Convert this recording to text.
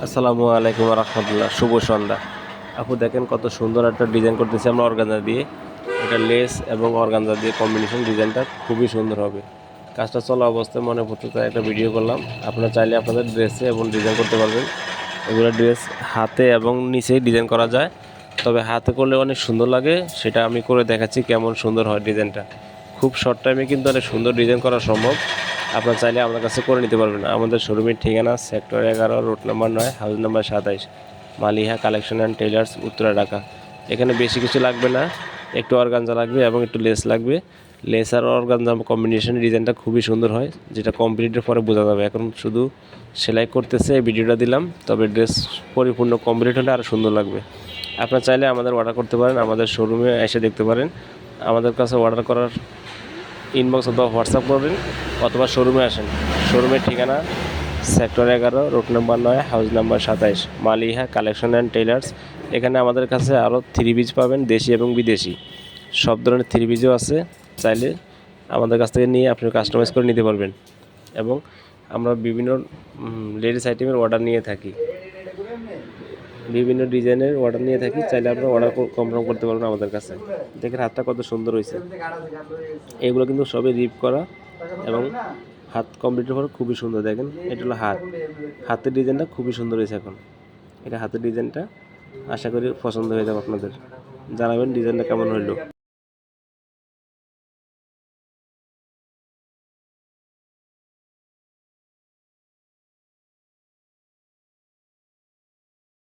আসসালামু আলাইকুম রহমতুল্লাহ, শুভ সন্ধ্যা। আপু দেখেন কত সুন্দর একটা ডিজাইন করতেছি আমরা অর্গানজা দিয়ে। এটা লেস এবং অর্গানজা দিয়ে কম্বিনেশন, ডিজাইনটা খুবই সুন্দর হবে। কাজটা চলা অবস্থায় মনে পড়তে তাই একটা ভিডিও করলাম। আপনারা চাইলে আপনাদের ড্রেসে এবং ডিজাইন করতে পারবেন। এগুলো ড্রেস হাতে এবং নিচেই ডিজাইন করা যায়, তবে হাতে করলে অনেক সুন্দর লাগে। সেটা আমি করে দেখাচ্ছি কেমন সুন্দর হয় ডিজাইনটা। খুব শর্ট টাইমে কিন্তু অনেক সুন্দর ডিজাইন করা সম্ভব। আপনারা চাইলে আমাদের কাছে করে নিতে পারবেন। আমাদের শোরুমের ঠিকানা sector 11, road number 9, house number 27, Maliha collection and tailors, Uttara, Dhaka. এখানে বেশি কিছু লাগবে না, একটু অর্গানজা লাগবে এবং একটু লেস লাগবে। লেস আর অর্গানজা কম্বিনেশন ডিজাইনটা খুবই সুন্দর হয়, যেটা কমপ্লিটের পরে বোঝা যাবে। এখন শুধু সেলাই করতেছে, এই ভিডিওটা দিলাম, তবে ড্রেস পরিপূর্ণ কমপ্লিট হলে আরও সুন্দর লাগবে। আপনারা চাইলে আমাদের অর্ডার করতে পারেন, আমাদের শোরুমে এসে দেখতে পারেন। আমাদের কাছে অর্ডার করার ইনবক্স অথবা হোয়াটসঅ্যাপ করবেন, অথবা শোরুমে আসেন। শোরুমের ঠিকানা sector 11, road number 9, house number 27, Maliha collection and tailors. এখানে আমাদের কাছে আরও থ্রি পিস পাবেন, দেশি এবং বিদেশি সব ধরনের থ্রি পিসও আছে। চাইলে আমাদের কাছ থেকে নিয়ে আপনি কাস্টমাইজ করে নিতে পারবেন। এবং আমরা বিভিন্ন লেডিস আইটেমের অর্ডার নিয়ে থাকি, বিভিন্ন ডিজাইনের অর্ডার নিয়ে থাকি। চাইলে আপনারা অর্ডার কনফার্ম করতে পারবেন আমাদের কাছে। দেখেন হাতটা কত সুন্দর হয়েছে। এগুলো কিন্তু সবই রিপ করা এবং হাত কমপ্লিটের পর খুবই সুন্দর। দেখেন এটা হলো হাতের ডিজাইনটা খুবই সুন্দর হয়েছে। এখন এটা হাতের ডিজাইনটা আশা করি পছন্দ হয়ে যাবে আপনাদের। জানাবেন ডিজাইনটা কেমন হইলো।